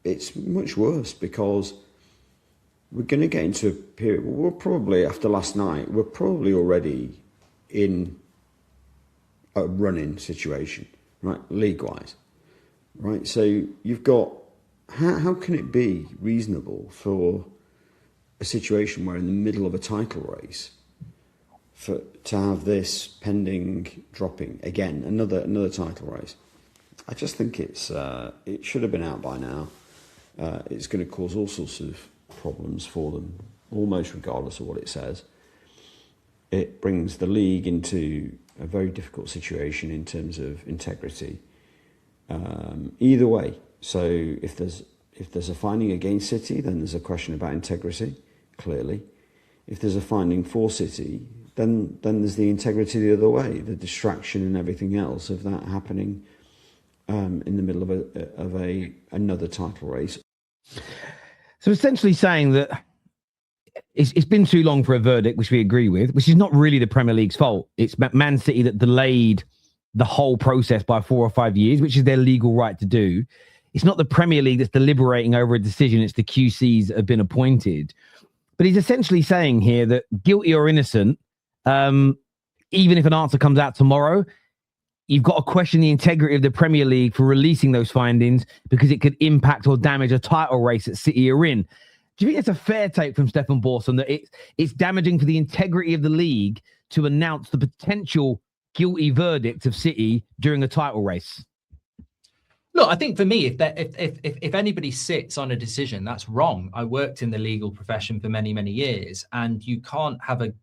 it's much worse because we're going to get into a period. We're probably, after last night, we're probably already in a running situation, right, league-wise, right? So you've got, how can it be reasonable for a situation where in the middle of a title race to have this pending dropping again, another title race? I just think it should have been out by now. It's going to cause all sorts of problems for them, almost regardless of what it says. It brings the league into a very difficult situation in terms of integrity. Either way, so if there's a finding against City, then there's a question about integrity, clearly. If there's a finding for City, then there's the integrity the other way, the distraction and everything else of that happening in the middle of another title race. So essentially saying that it's been too long for a verdict, which we agree with, which is not really the Premier League's fault. It's Man City that delayed the whole process by 4 or 5 years, which is their legal right to do. It's not the Premier League that's deliberating over a decision. It's the QCs that have been appointed. But he's essentially saying here that guilty or innocent, even if an answer comes out tomorrow, you've got to question the integrity of the Premier League for releasing those findings because it could impact or damage a title race that City are in. Do you think it's a fair take from Stefan Borson that it's damaging for the integrity of the league to announce the potential guilty verdict of City during a title race? Look, I think for me, if anybody sits on a decision, that's wrong. I worked in the legal profession for many, many years, and you can't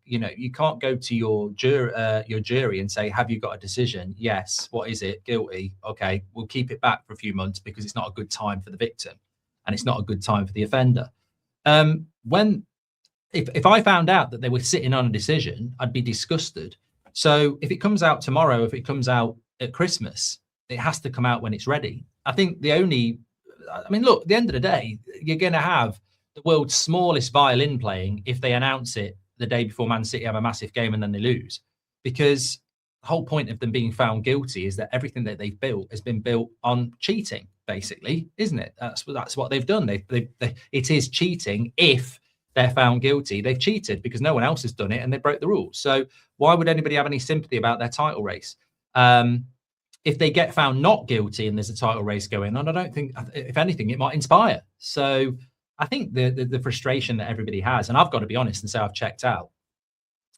you can't go to your jury and say, "Have you got a decision?" Yes. What is it? Guilty. Okay, we'll keep it back for a few months because it's not a good time for the victim, and it's not a good time for the offender. If I found out that they were sitting on a decision, I'd be disgusted. So if it comes out tomorrow, if it comes out at Christmas, it has to come out when it's ready. I think look, at the end of the day, you're going to have the world's smallest violin playing if they announce it the day before Man City have a massive game and then they lose. Because the whole point of them being found guilty is that everything that they've built has been built on cheating, basically, isn't it? That's what they've done. It is cheating. If they're found guilty, they've cheated because no one else has done it and they broke the rules. So why would anybody have any sympathy about their title race? If they get found not guilty and there's a title race going on, I don't think, if anything, it might inspire. So I think the frustration that everybody has, and I've got to be honest and say I've checked out,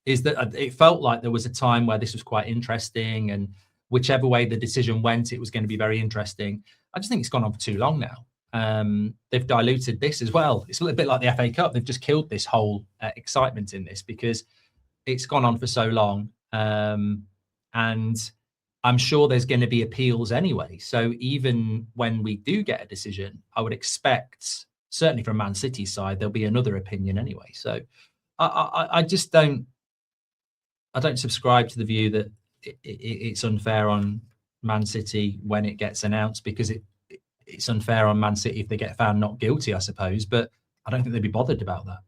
is that it felt like there was a time where this was quite interesting, and whichever way the decision went, it was going to be very interesting. I just think it's gone on for too long now. They've diluted this as well. It's a little bit like the FA Cup. They've just killed this whole excitement in this because it's gone on for so long. And I'm sure there's going to be appeals anyway. So even when we do get a decision, I would expect, certainly from Man City's side, there'll be another opinion anyway. So I just don't subscribe to the view that it's unfair on Man City when it gets announced, because it's unfair on Man City if they get found not guilty, I suppose. But I don't think they'd be bothered about that.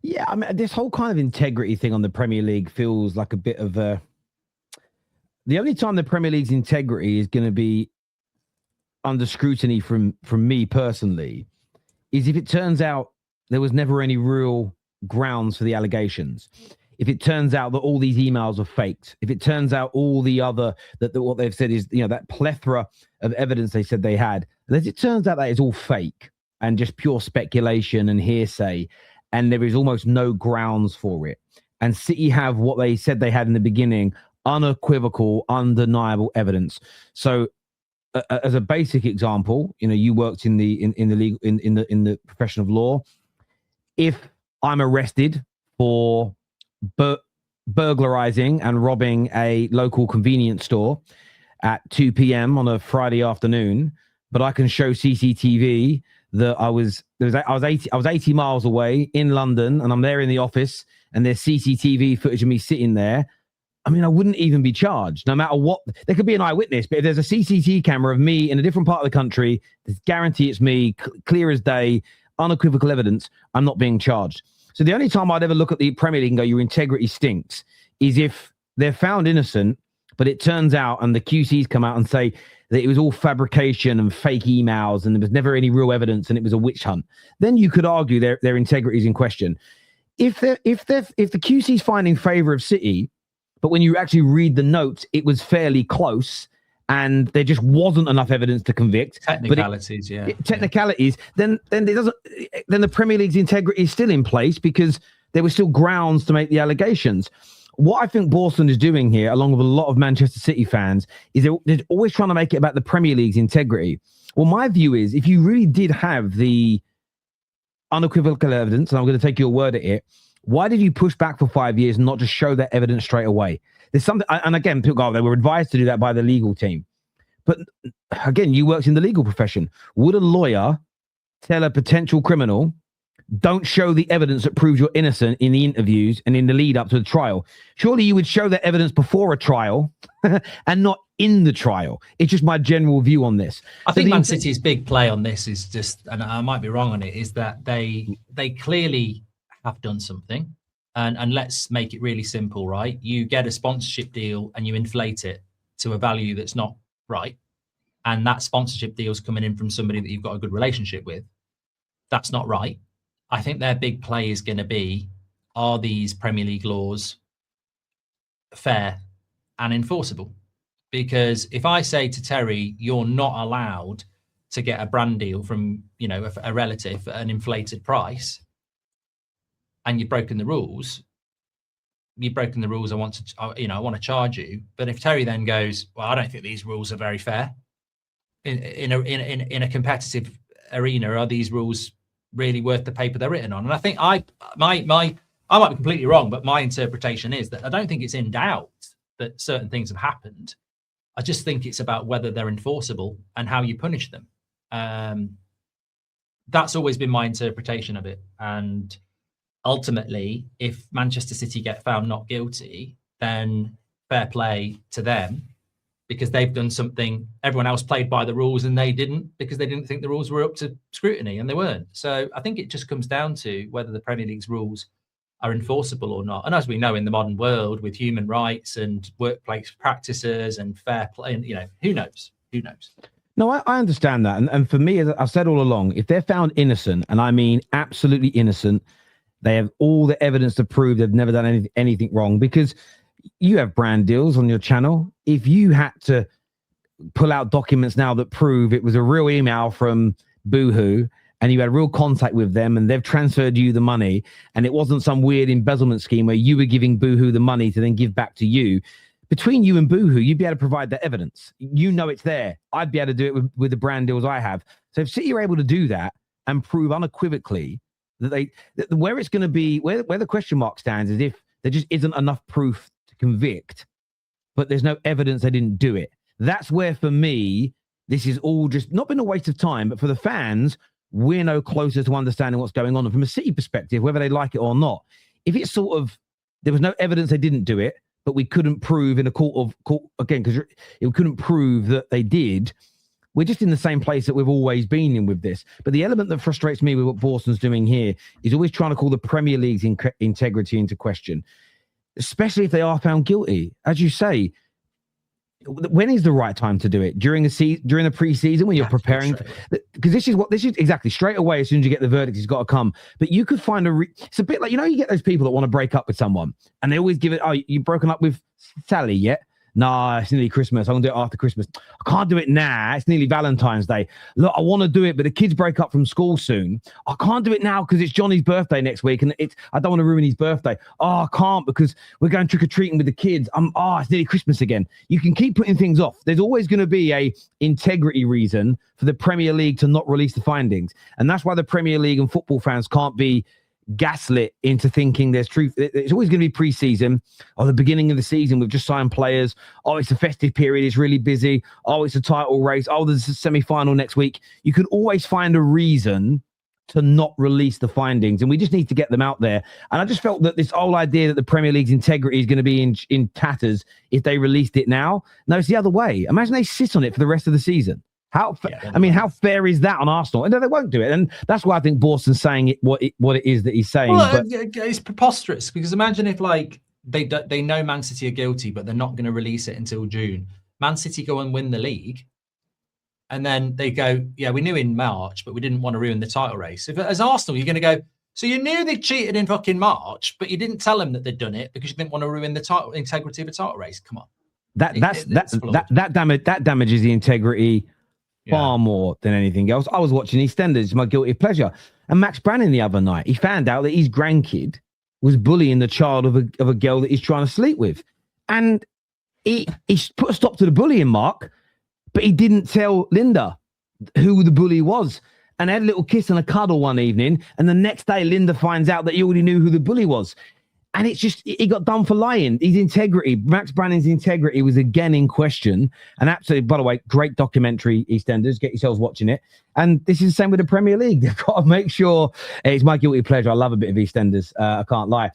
Yeah, I mean, this whole kind of integrity thing on the Premier League feels like a bit of a... The only time the Premier League's integrity is going to be under scrutiny from me personally is if it turns out there was never any real grounds for the allegations. If it turns out that all these emails are faked, if it turns out all the other, that what they've said is, that plethora of evidence they said they had, and as it turns out that it's all fake and just pure speculation and hearsay, and there is almost no grounds for it. And City have what they said they had in the beginning, unequivocal, undeniable evidence. So as a basic example, you worked in the legal in the profession of law. If I'm arrested for burglarizing and robbing a local convenience store at 2 p.m. on a Friday afternoon, but I can show CCTV that I was 80 miles away in London, and I'm there in the office, and there's CCTV footage of me sitting there, I mean, I wouldn't even be charged, no matter what. There could be an eyewitness, but if there's a CCTV camera of me in a different part of the country, there's guarantee it's me, clear as day, unequivocal evidence, I'm not being charged. So the only time I'd ever look at the Premier League and go, your integrity stinks, is if they're found innocent, but it turns out, and the QCs come out and say, that it was all fabrication and fake emails and there was never any real evidence and it was a witch hunt, then you could argue their integrity is in question. If the QC is finding favour of City, but when you actually read the notes, it was fairly close and there just wasn't enough evidence to convict. Technicalities, technicalities. Then the Premier League's integrity is still in place because there were still grounds to make the allegations. What I think Borson is doing here, along with a lot of Manchester City fans, is they're always trying to make it about the Premier League's integrity. Well, my view is if you really did have the unequivocal evidence, and I'm going to take your word at it, why did you push back for 5 years and not just show that evidence straight away? There's something, and again, people go, they were advised to do that by the legal team. But again, you worked in the legal profession. Would a lawyer tell a potential criminal, don't show the evidence that proves you're innocent in the interviews and in the lead up to the trial? Surely you would show that evidence before a trial and not in the trial. It's just my general view on this. I think Man City's big play on this is just, and I might be wrong on it, is that they clearly have done something. And let's make it really simple, right? You get a sponsorship deal and you inflate it to a value that's not right. And that sponsorship deal's coming in from somebody that you've got a good relationship with. That's not right. I think their big play is going to be, are these Premier League laws fair and enforceable? Because if I say to Terry, you're not allowed to get a brand deal from, you know, a relative at an inflated price, and you've broken the rules, I want to charge you. But if Terry then goes, well, I don't think these rules are very fair in a competitive arena, are these rules really worth the paper they're written on? And I think I might be completely wrong, but my interpretation is that I don't think it's in doubt that certain things have happened. I just think it's about whether they're enforceable and how you punish them. That's always been my interpretation of it. And ultimately, if Manchester City get found not guilty, then fair play to them, because they've done something everyone else played by the rules and they didn't, because they didn't think the rules were up to scrutiny, and they weren't. So I think it just comes down to whether the Premier League's rules are enforceable or not. And as we know, in the modern world, with human rights and workplace practices and fair play, and, you know, who knows? No, I understand that. And for me, as I've said all along, if they're found innocent, and I mean absolutely innocent, they have all the evidence to prove they've never done anything wrong, because you have brand deals on your channel. If you had to pull out documents now that prove it was a real email from Boohoo and you had real contact with them and they've transferred you the money and it wasn't some weird embezzlement scheme where you were giving Boohoo the money to then give back to you, between you and Boohoo, you'd be able to provide that evidence. You know it's there. I'd be able to do it with the brand deals I have. So if City are able to do that and prove unequivocally that where it's going to be, where the question mark stands is if there just isn't enough proof to convict, but there's no evidence they didn't do it. That's where, for me, this is all just not been a waste of time, but for the fans, we're no closer to understanding what's going on. And from a City perspective, whether they like it or not, if it's sort of, there was no evidence they didn't do it, but we couldn't prove in a court again, because it couldn't prove that they did, we're just in the same place that we've always been in with this. But the element that frustrates me with what Borson's doing here is always trying to call the Premier League's integrity into question, especially if they are found guilty. As you say, when is the right time to do it? During the pre-season when you're preparing? Because this is exactly straight away. As soon as you get the verdict, it's got to come. But you could find it's a bit like, you know, you get those people that want to break up with someone and they always give it, oh, you've broken up with Sally yet? Nah, it's nearly Christmas. I'm going to do it after Christmas. I can't do it now. It's nearly Valentine's Day. Look, I want to do it, but the kids break up from school soon. I can't do it now because it's Johnny's birthday next week, and I don't want to ruin his birthday. Oh, I can't because we're going trick-or-treating with the kids. It's nearly Christmas again. You can keep putting things off. There's always going to be a integrity reason for the Premier League to not release the findings. And that's why the Premier League and football fans can't be gaslit into thinking there's truth. It's always going to be pre-season or the beginning of the season. We've just signed players. Oh, it's a festive period. It's really busy. Oh, it's a title race. Oh, there's a semi-final next week. You can always find a reason to not release the findings, and we just need to get them out there. And I just felt that this whole idea that the Premier League's integrity is going to be in tatters if they released it now. No, it's the other way. Imagine they sit on it for the rest of the season. How fair is that on Arsenal? And no, they won't do it. And that's why I think Borson's saying what it is that he's saying. Well, it's preposterous, because imagine if, like, they know Man City are guilty, but they're not going to release it until June. Man City go and win the league. And then they go, yeah, we knew in March, but we didn't want to ruin the title race. If as Arsenal, you're going to go, so you knew they cheated in fucking March, but you didn't tell them that they'd done it because you didn't want to ruin the title integrity of a title race. Come on. That damages the integrity far more than anything else. I was watching EastEnders, my guilty pleasure, and Max Brannan the other night, he found out that his grandkid was bullying the child of a girl that he's trying to sleep with, and he put a stop to the bullying, Mark, but he didn't tell Linda who the bully was, and they had a little kiss and a cuddle one evening, and the next day Linda finds out that he already knew who the bully was. And it's just, he got done for lying. His integrity, Max Brannan's integrity was again in question. And absolutely, by the way, great documentary, EastEnders. Get yourselves watching it. And this is the same with the Premier League. They've got to make sure, it's my guilty pleasure. I love a bit of EastEnders. I can't lie.